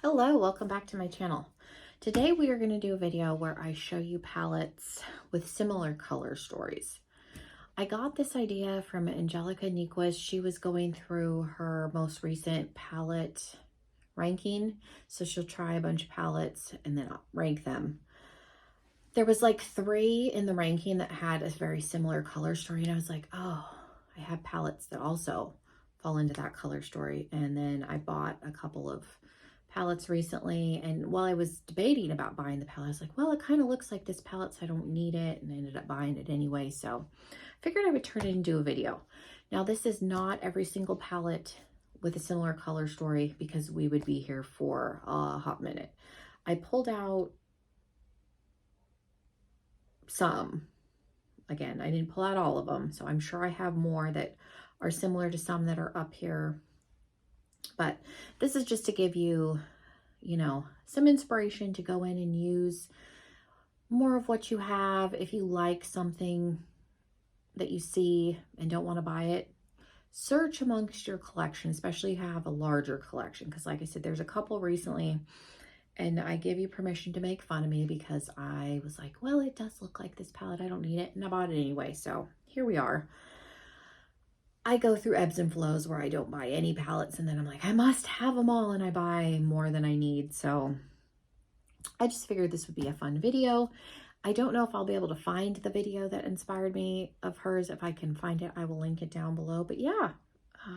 Hello, welcome back to my channel. Today we are going to do a video where I show you palettes with similar color stories. I got this idea from Angelica Niequist. She was going through her most recent palette ranking. So she'll try a bunch of palettes and then I'll rank them. There was like 3 in the ranking that had a very similar color story. And I was like, oh, I have palettes that also fall into that color story. And then I bought a couple of palettes recently, and while I was debating about buying the palette, I was like, well, it kind of looks like this palette, so I don't need it, and I ended up buying it anyway. So I figured I would turn it into a video. Now, this is not every single palette with a similar color story because we would be here for a hot minute. I pulled out some. Again, I didn't pull out all of them, so I'm sure I have more that are similar to some that are up here. But this is just to give you, some inspiration to go in and use more of what you have. If you like something that you see and don't want to buy it, search amongst your collection, especially if you have a larger collection. Because like I said, there's a couple recently, and I give you permission to make fun of me because I was like, well, it does look like this palette. I don't need it. And I bought it anyway. So here we are. I go through ebbs and flows where I don't buy any palettes and then I'm like, I must have them all, and I buy more than I need. So I just figured this would be a fun video. I don't know if I'll be able to find the video that inspired me of hers. If I can find it, I will link it down below. But yeah,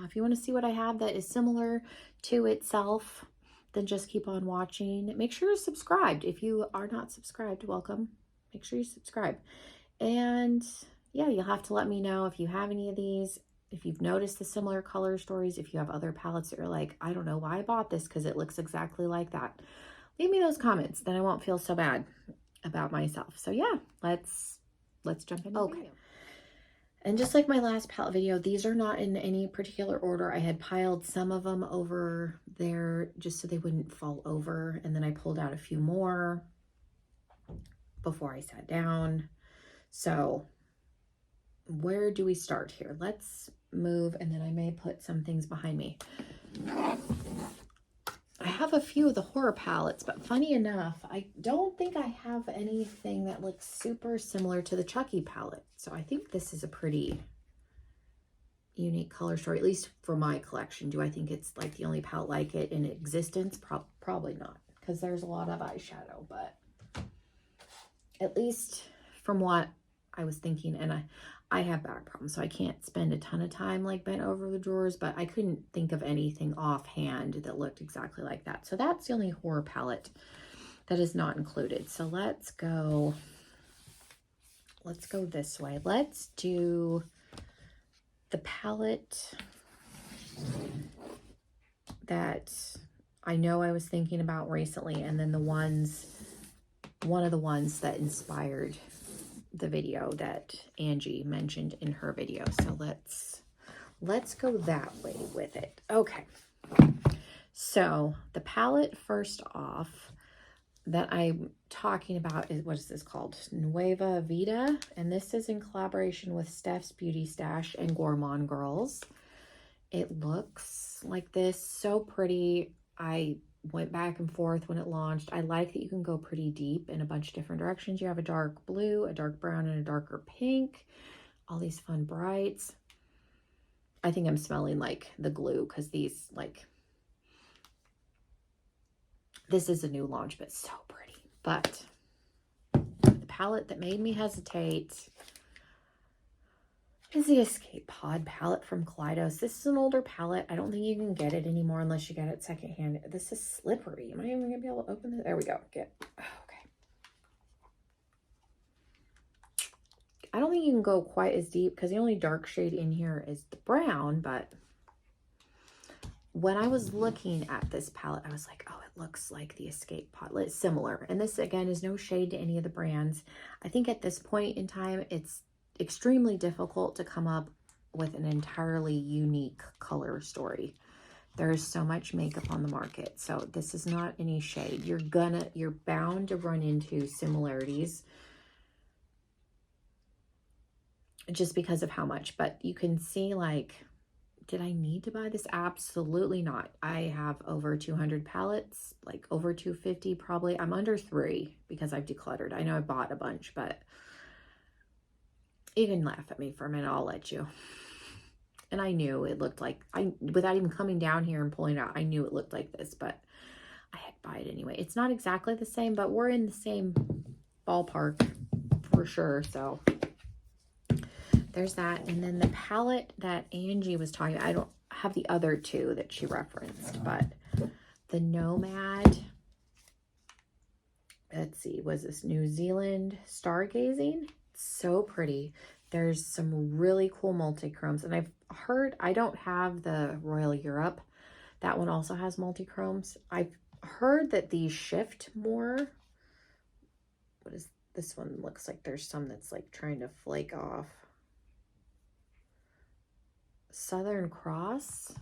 if you want to see what I have that is similar to itself, then just keep on watching. Make sure you're subscribed. If you are not subscribed, welcome. Make sure you subscribe. And yeah, you'll have to let me know if you have any of these. If you've noticed the similar color stories, if you have other palettes that you're like, I don't know why I bought this because it looks exactly like that. Leave me those comments, then I won't feel so bad about myself. So yeah, let's jump into the video. And just like my last palette video, these are not in any particular order. I had piled some of them over there just so they wouldn't fall over. And then I pulled out a few more before I sat down. So where do we start here? Let's move, and then I may put some things behind me. I have a few of the horror palettes, but funny enough, I don't think I have anything that looks super similar to the Chucky palette. So I think this is a pretty unique color story, at least for my collection. Do I think it's like the only palette like it in existence? Probably not, because there's a lot of eyeshadow, but at least from what I was thinking, and I have back problems, so I can't spend a ton of time like bent over the drawers, but I couldn't think of anything offhand that looked exactly like that. So that's the only horror palette that is not included. So let's go this way. Let's do the palette that I know I was thinking about recently, and then one of the ones that inspired the video that Angie mentioned in her video. So let's go that way with it. Okay, so the palette first off that I'm talking about is, what is this called? Nueva Vida, and this is in collaboration with Steph's Beauty Stash and Gourmand Girls. It looks like this, so pretty. I went back and forth when it launched. I like that you can go pretty deep in a bunch of different directions. You have a dark blue, a dark brown, and a darker pink. All these fun brights. I think I'm smelling like the glue because these, like, this is a new launch, but so pretty. But the palette that made me hesitate is the Escape Pod palette from Kaleidos. This is an older palette. I don't think you can get it anymore unless you get it secondhand. This is slippery. Am I even gonna be able to open it? There we go. Okay. I don't think you can go quite as deep because the only dark shade in here is the brown, but when I was looking at this palette, I was like, oh, it looks like the Escape Pod. It's similar. And this, again, is no shade to any of the brands. I think at this point in time, it's extremely difficult to come up with an entirely unique color story. There's so much makeup on the market. So this is not any shade. You're bound to run into similarities just because of how much, but you can see like did I need to buy this? Absolutely not. I have over 200 palettes, like over 250 probably. I'm under 3 because I've decluttered. I know I bought a bunch, but you can laugh at me for a minute. I'll let you. And I knew it looked like, without even coming down here and pulling it out, I knew it looked like this, but I had to buy it anyway. It's not exactly the same, but we're in the same ballpark for sure. So there's that. And then the palette that Angie was talking about, I don't have the other two that she referenced, but the Nomad, let's see, was this New Zealand Stargazing? So pretty. There's some really cool multi-chromes, and I've heard, I don't have the Royal Europe. That one also has multi-chromes. I've heard that these shift more. What is this one? Looks like there's some that's like trying to flake off. Southern Cross.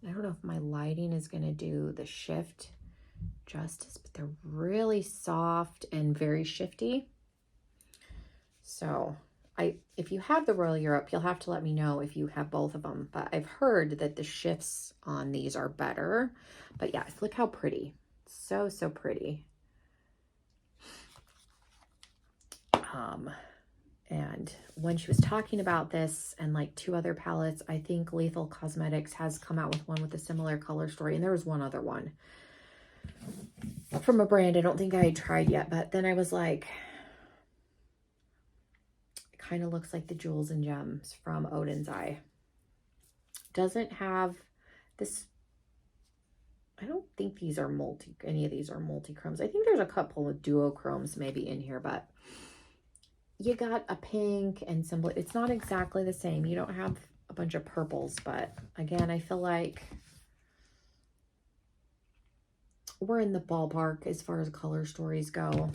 I don't know if my lighting is going to do the shift justice, but they're really soft and very shifty. So if you have the Royal Europe, you'll have to let me know if you have both of them. But I've heard that the shifts on these are better. But yeah, look how pretty. So, so pretty. And when she was talking about this and like 2 other palettes, I think Lethal Cosmetics has come out with one with a similar color story. And there was one other one from a brand I don't think I had tried yet. But then I was like, it kind of looks like the Jewels and Gems from Odin's Eye. Doesn't have this. I don't think these are any of these are multi-chromes. I think there's a couple of duochromes maybe in here, but you got a pink and some blue. It's not exactly the same. You don't have a bunch of purples, but again, I feel like we're in the ballpark as far as color stories go.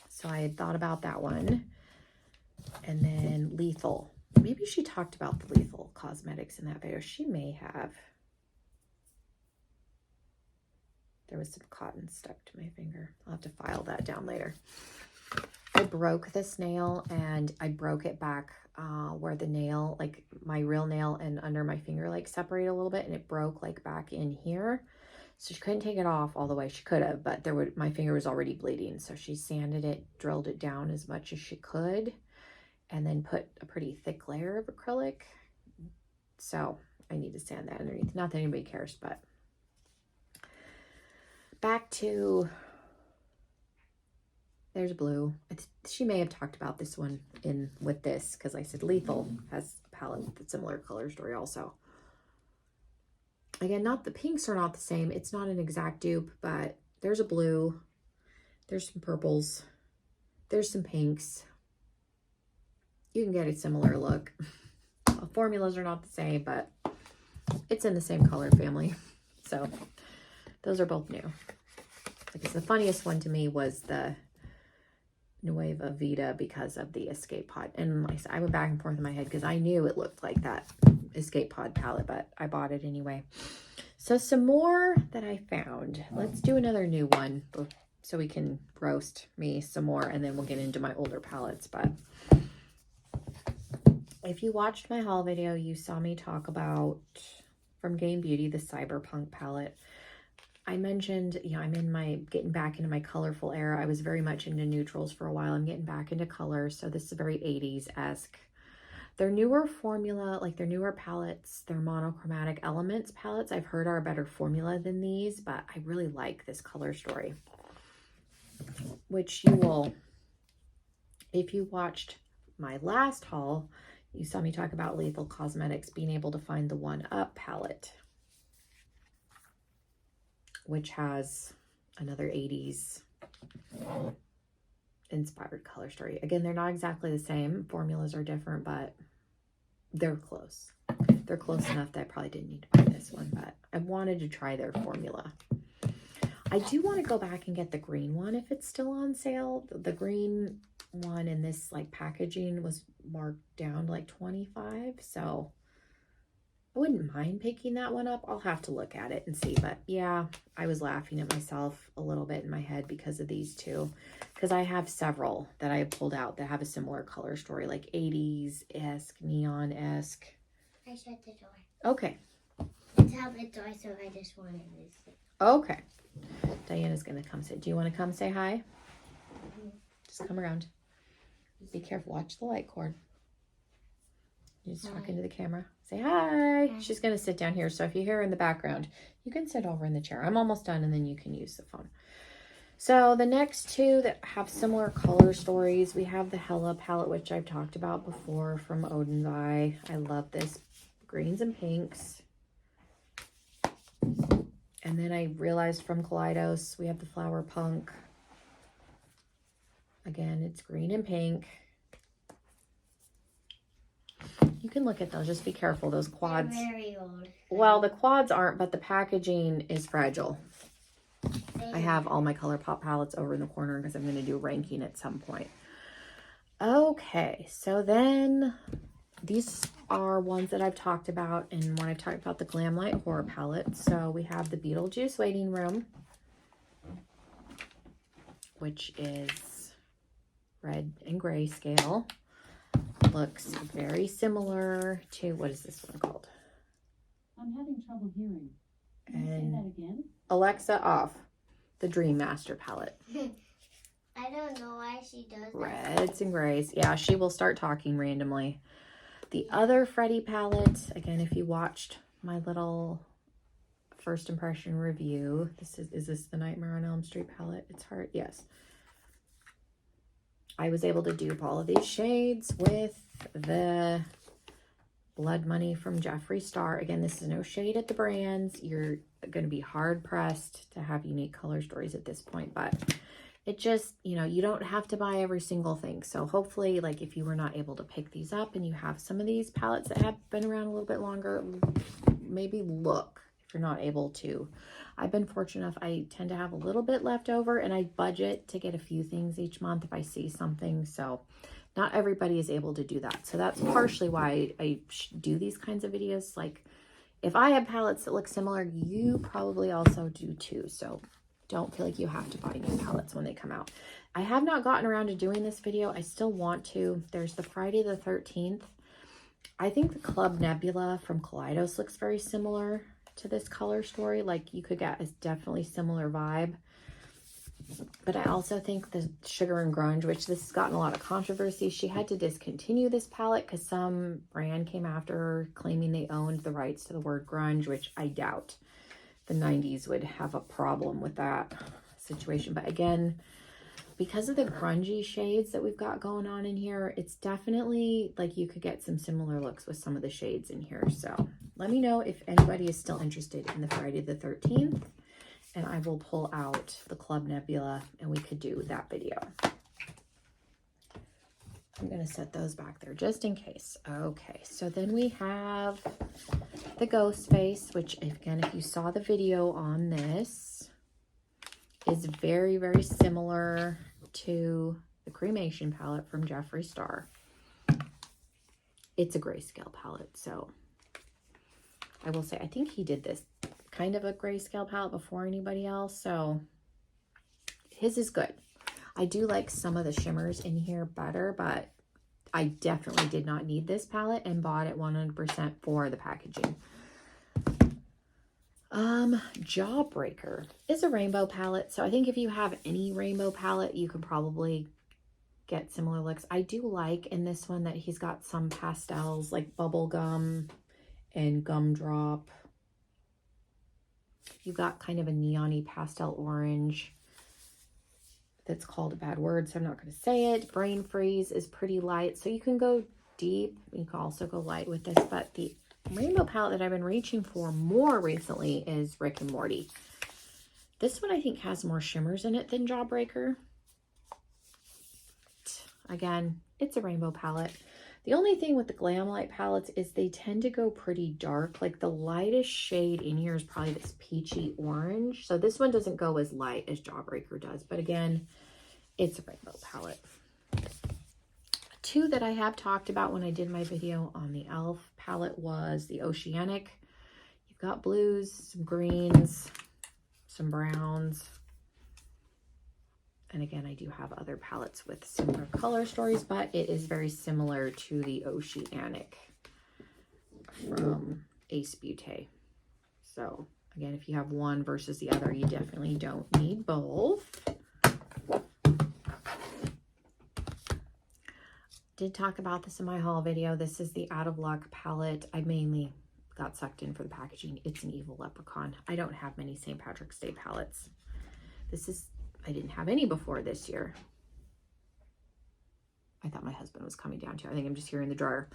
So I had thought about that one. And then Lethal. Maybe she talked about the Lethal Cosmetics in that video. She may have. There was some cotton stuck to my finger. I'll have to file that down later. I broke this nail and I broke it back where the nail, like my real nail and under my finger, like separate a little bit, and it broke like back in here. So she couldn't take it off all the way. She could have, but my finger was already bleeding. So she sanded it, drilled it down as much as she could, and then put a pretty thick layer of acrylic. So I need to sand that underneath. Not that anybody cares, but back to, there's blue. She may have talked about this one with this, because I said Lethal has a palette with a similar color story also. Again, the pinks are not the same. It's not an exact dupe, but there's a blue. There's some purples. There's some pinks. You can get a similar look. Formulas are not the same, but it's in the same color family. So those are both new. I guess the funniest one to me was the Nueva Vida because of the Escape Pod. And like I said, I went back and forth in my head because I knew it looked like that Escape Pod palette, but I bought it anyway. So some more that I found. Let's do another new one so we can roast me some more, and then we'll get into my older palettes. But if you watched my haul video, you saw me talk about, from Game Beauty, the Cyberpunk palette. I mentioned, I'm getting back into my colorful era. I was very much into neutrals for a while. I'm getting back into colors. So this is very 80s-esque. Their newer formula, like their newer palettes, their monochromatic elements palettes, I've heard are a better formula than these, but I really like this color story. Which you will, if you watched my last haul, you saw me talk about Lethal Cosmetics being able to find the 1UP palette, which has another 80s inspired color story. Again, they're not exactly the same. Formulas are different, but they're close. They're close enough that I probably didn't need to buy this one, but I wanted to try their formula. I do want to go back and get the green one if it's still on sale. The green one in this like packaging was marked down to like $25, so I wouldn't mind picking that one up. I'll have to look at it and see. But yeah, I was laughing at myself a little bit in my head because of these two. Because I have several that I have pulled out that have a similar color story, like 80s-esque, neon-esque. I shut the door. Okay. It's out the door, so I just wanted to sit. Okay. Diana's going to come sit. Do you want to come say hi? Just come around. Be careful. Watch the light cord. You're just talking to the camera. Say hi. She's going to sit down here. So if you hear her in the background, you can sit over in the chair. I'm almost done, and then you can use the phone. So the next two that have similar color stories, we have the Hella palette, which I've talked about before from Odin's Eye. I love this. Greens and pinks. And then I realized from Kaleidos, we have the Flower Punk. Again, it's green and pink. You can look at those. Just be careful. Those quads. They're very old. Well, the quads aren't, but the packaging is fragile. I have all my ColourPop palettes over in the corner because I'm going to do ranking at some point. Okay, so then these are ones that I've talked about, and when I've talked about the Glamlite Horror palette. So we have the Beetlejuice Waiting Room, which is red and grayscale. Looks very similar to, what is this one called? I'm having trouble hearing. Can you say And that again? Alexa, off. The Dream Master palette. I don't know why she does that. Reds and grays. Yeah, she will start talking randomly. The other Freddie palette, again, if you watched my little first impression review, this is this the Nightmare on Elm Street palette? It's hard, yes. I was able to dupe all of these shades with the Blood Money from Jeffree Star. Again, this is no shade at the brands. You're going to be hard pressed to have unique color stories at this point, but it just, you know, you don't have to buy every single thing. So hopefully, like, if you were not able to pick these up and you have some of these palettes that have been around a little bit longer, maybe look if you're not able to. I've been fortunate enough, I tend to have a little bit left over, and I budget to get a few things each month if I see something. So not everybody is able to do that. So that's partially why I do these kinds of videos. Like, if I have palettes that look similar, you probably also do too. So don't feel like you have to buy new palettes when they come out. I have not gotten around to doing this video. I still want to. There's the Friday the 13th. I think the Club Nebula from Kaleidos looks very similar to this color story. Like, you could get a definitely similar vibe. But I also think the Sugar and Grunge, which this has gotten a lot of controversy, she had to discontinue this palette because some brand came after her claiming they owned the rights to the word grunge, which I doubt the 90s would have a problem with that situation. But again, because of the grungy shades that we've got going on in here, it's definitely like you could get some similar looks with some of the shades in here. So let me know if anybody is still interested in the Friday the 13th. And I will pull out the Club Nebula and we could do that video. I'm going to set those back there just in case. Okay, so then we have the Ghost Face, which, again, if you saw the video on this, is very, very similar to the Cremation palette from Jeffree Star. It's a grayscale palette, so I will say I think he did this kind of a grayscale palette before anybody else, so his is good. I do like some of the shimmers in here better, but I definitely did not need this palette and bought it 100% for the packaging. Jawbreaker is a rainbow palette, so I think if you have any rainbow palette, you can probably get similar looks. I do like in this one that he's got some pastels like bubblegum and gumdrop. You've got kind of a neon-y pastel orange that's called a bad word, so I'm not going to say it. Brain Freeze is pretty light, so you can go deep. You can also go light with this, but the rainbow palette that I've been reaching for more recently is Rick and Morty. This one I think has more shimmers in it than Jawbreaker. Again, it's a rainbow palette. The only thing with the Glamlite palettes is they tend to go pretty dark. Like, the lightest shade in here is probably this peachy orange. So this one doesn't go as light as Jawbreaker does. But again, it's a rainbow palette. Two that I have talked about when I did my video on the e.l.f. palette was the Oceanic. You've got blues, some greens, some browns. And again, I do have other palettes with similar color stories, but it is very similar to the Oceanic. from Ace Beauté. So again, if you have one versus the other, you definitely don't need both. Did talk about this in my haul video. This is the Out of Luck palette. I mainly got sucked in for the packaging. It's an evil leprechaun. I don't have many St. Patrick's Day palettes. I didn't have any before this year. I thought my husband was coming down too. I think I'm just here in the drawer.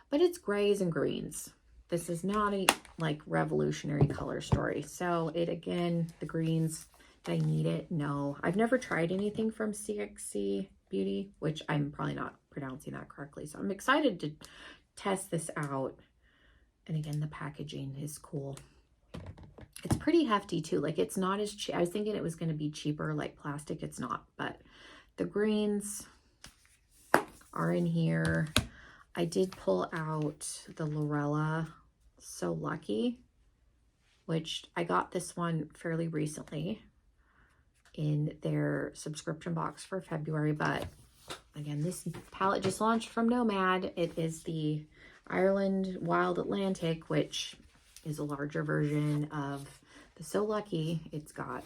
But it's grays and greens. This is not a like revolutionary color story. So it, again, the greens, do I need it? No. I've never tried anything from CXC Beauty, which I'm probably not pronouncing that correctly. So I'm excited to test this out. And again, the packaging is cool. It's pretty hefty too. Like, it's not as cheap. I was thinking it was going to be cheaper like plastic. It's not. But the greens are in here. I did pull out the Lorella So Lucky, which I got this one fairly recently in their subscription box for February. But again, this palette just launched from Nomad. It is the Ireland Wild Atlantic, which is a larger version of the So Lucky. It's got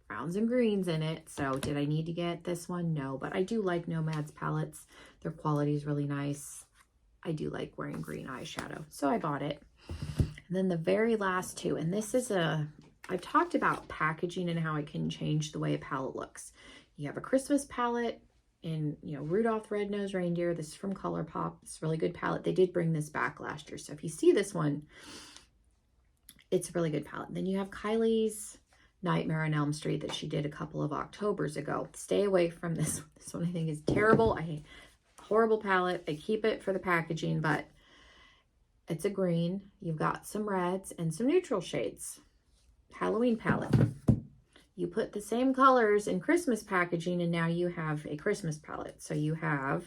browns and greens in it. So did I need to get this one? No, but I do like Nomad's palettes. Their quality is really nice. I do like wearing green eyeshadow, so I bought it. And then the very last two, and this is I've talked about packaging and how it can change the way a palette looks. You have a Christmas palette in, you know, Rudolph Red-Nosed Reindeer. This is from ColourPop. It's a really good palette. They did bring this back last year. So if you see this one, it's a really good palette. Then you have Kylie's Nightmare on Elm Street that she did a couple of Octobers ago. Stay away from this. This one I think is terrible. I hate horrible palette. I keep it for the packaging, but it's a green. You've got some reds and some neutral shades. Halloween palette. You put the same colors in Christmas packaging and now you have a Christmas palette. So you have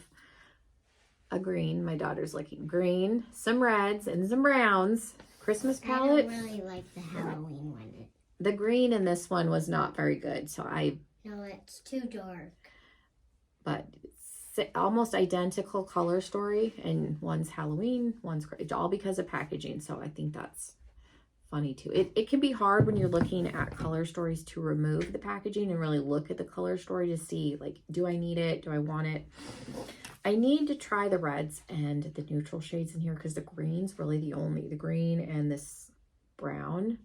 a green. My daughter's looking green, some reds and some browns. Christmas palette. I don't really like the Halloween one. The green in this one was not very good. So No, it's too dark. But it's almost identical color story. And one's Halloween, it's all because of packaging. So I think that's funny too. It can be hard when you're looking at color stories to remove the packaging and really look at the color story to see, like, do I need it? Do I want it? I need to try the reds and the neutral shades in here because the green's really the green and this brown.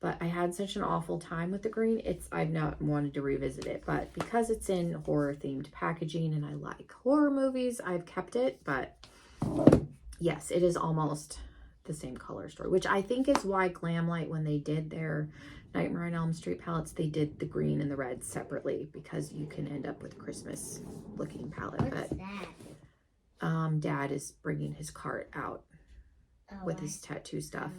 But I had such an awful time with the green. I've not wanted to revisit it, but because it's in horror themed packaging and I like horror movies, I've kept it. But yes, it is almost the same color story, which I think is why Glamlight, when they did their Nightmare on Elm Street palettes, they did the green and the red separately because you can end up with a Christmas looking palette. What's but that? Dad is bringing his cart out with his tattoo stuff.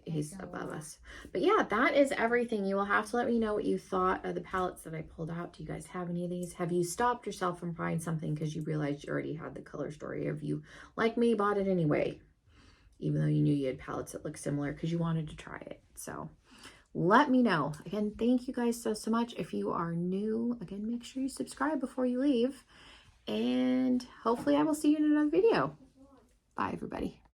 He's so above us. But yeah, that is everything. You will have to let me know what you thought of the palettes that I pulled out. Do you guys have any of these? Have you stopped yourself from buying something because you realized you already had the color story? Or have you, like me, bought it anyway, even though you knew you had palettes that look similar because you wanted to try it? So let me know. Again, thank you guys so much. If you are new, again, make sure you subscribe before you leave. And hopefully I will see you in another video. Bye, everybody.